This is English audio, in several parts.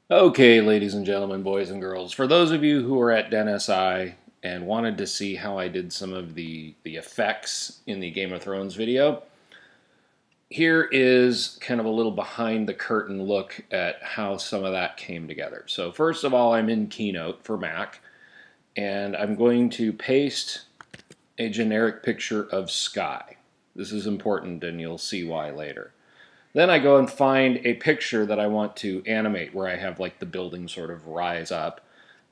Okay, ladies and gentlemen, boys and girls, for those of you who were at DENSI and wanted to see how I did some of the effects in the Game of Thrones video, here is kind of a little behind the curtain look at how some of that came together. So first of all, I'm in Keynote for Mac, and I'm going to paste a generic picture of sky. This is important, and you'll see why later. Then I go and find a picture that I want to animate where I have like the building sort of rise up.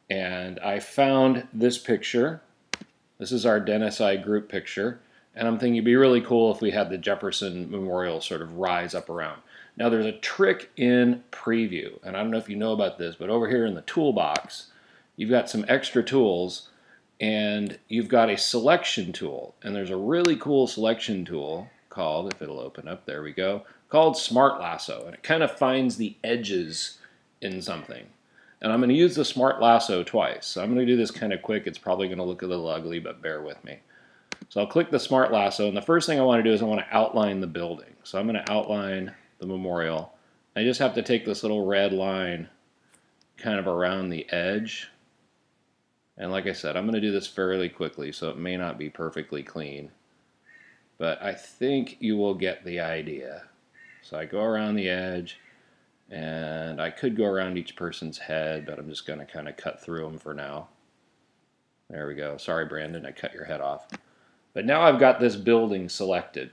And I found this picture. This is our DENSI group picture. And I'm thinking it'd be really cool if we had the Jefferson Memorial sort of rise up around. Now there's a trick in Preview. And I don't know if you know about this, but over here in the toolbox, you've got some extra tools. And you've got a selection tool. And there's a really cool selection tool called, if it'll open up, there we go, called Smart Lasso, and it kind of finds the edges in something. And I'm going to use the Smart Lasso twice. So I'm going to do this kind of quick. It's probably going to look a little ugly, but bear with me. So I'll click the Smart Lasso, and the first thing I want to do is I want to outline the building. So I'm going to outline the memorial. I just have to take this little red line kind of around the edge. And like I said, I'm going to do this fairly quickly, so it may not be perfectly clean. But I think you will get the idea. So I go around the edge, and I could go around each person's head, but I'm just going to kind of cut through them for now. There we go. Sorry, Brandon, I cut your head off. But now I've got this building selected.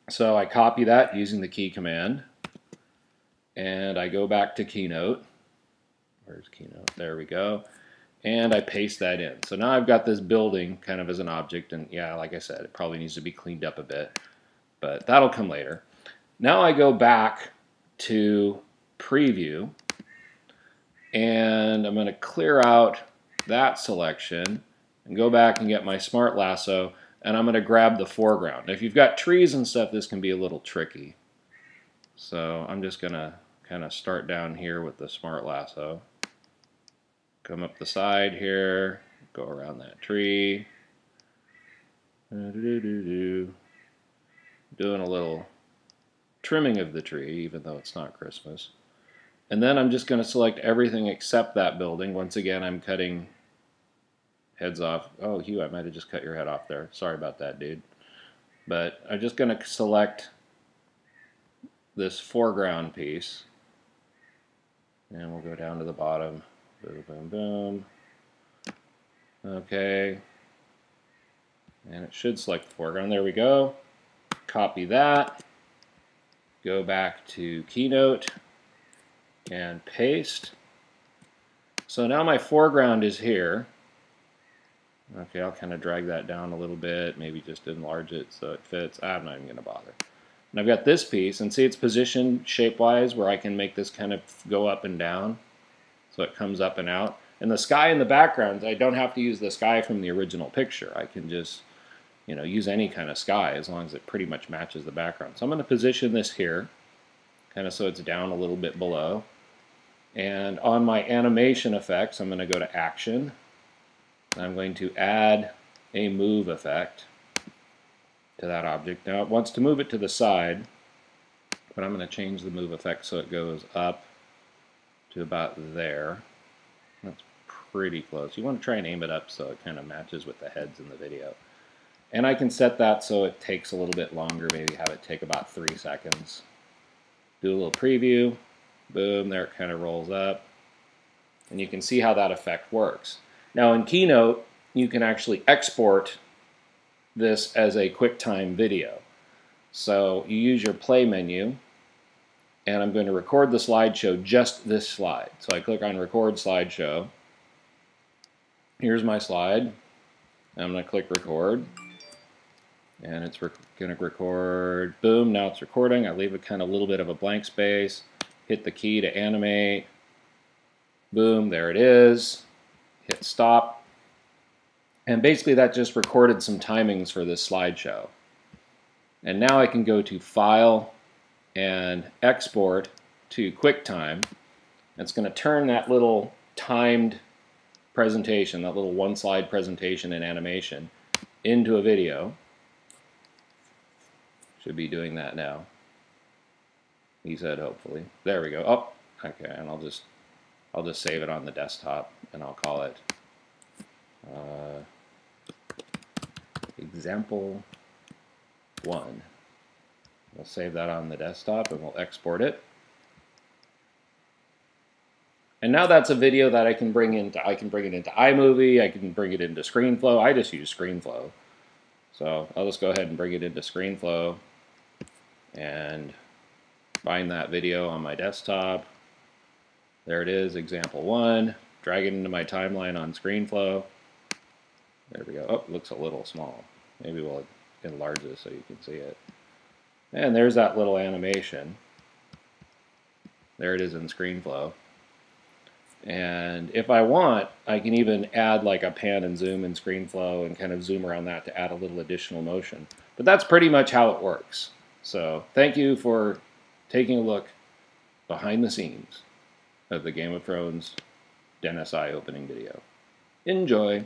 So I copy that using the key command, and I go back to Keynote. Where's Keynote? There we go. And I paste that in. So now I've got this building kind of as an object, and yeah, like I said, it probably needs to be cleaned up a bit, but that'll come later. Now I go back to Preview, and I'm going to clear out that selection and go back and get my Smart Lasso, and I'm going to grab the foreground. Now, if you've got trees and stuff, this can be a little tricky. So I'm just going to kind of start down here with the Smart Lasso. Come up the side here, go around that tree. Doing a little trimming of the tree, even though it's not Christmas. And then I'm just going to select everything except that building. Once again, I'm cutting heads off. Oh, Hugh, I might have just cut your head off there. Sorry about that, dude. But I'm just going to select this foreground piece. And we'll go down to the bottom. Boom, boom, boom. Okay. And it should select the foreground. There we go. Copy that. Go back to Keynote and paste. So now my foreground is here. Okay, I'll kind of drag that down a little bit, maybe just enlarge it so it fits. I'm not even going to bother. And I've got this piece, and see it's positioned shape-wise where I can make this kind of go up and down so it comes up and out. And the sky in the background, I don't have to use the sky from the original picture. I can just, use any kind of sky as long as it pretty much matches the background. So I'm going to position this here, kind of so it's down a little bit below. And on my animation effects, I'm going to go to Action. And I'm going to add a move effect to that object. Now it wants to move it to the side, but I'm going to change the move effect so it goes up to about there. That's pretty close. You want to try and aim it up so it kind of matches with the heads in the video. And I can set that so it takes a little bit longer, maybe have it take about 3 seconds. Do a little preview. Boom, there it kind of rolls up. And you can see how that effect works. Now in Keynote, you can actually export this as a QuickTime video. So you use your play menu, and I'm going to record the slideshow, just this slide. So I click on Record Slideshow. Here's my slide. I'm going to click Record. And it's going to record. Boom, now it's recording. I leave it kind of a little bit of a blank space. Hit the key to animate. Boom, there it is. Hit stop. And basically that just recorded some timings for this slideshow. And now I can go to File and Export to QuickTime. It's going to turn that little timed presentation, that little one-slide presentation in animation, into a video. Should be doing that now. He said hopefully. There we go. Oh, Okay, and I'll just save it on the desktop, and I'll call it example 1. We'll save that on the desktop and we'll export it. And now that's a video that I can bring it into iMovie, I can bring it into ScreenFlow. I just use ScreenFlow. So I'll just go ahead and bring it into ScreenFlow and find that video on my desktop. There it is, example 1. Drag it into my timeline on ScreenFlow. There we go. Oh, it looks a little small. Maybe we'll enlarge this so you can see it. And there's that little animation. There it is in ScreenFlow. And if I want, I can even add like a pan and zoom in ScreenFlow and kind of zoom around that to add a little additional motion. But that's pretty much how it works. So thank you for taking a look behind the scenes of the Game of Thrones DENSI opening video. Enjoy!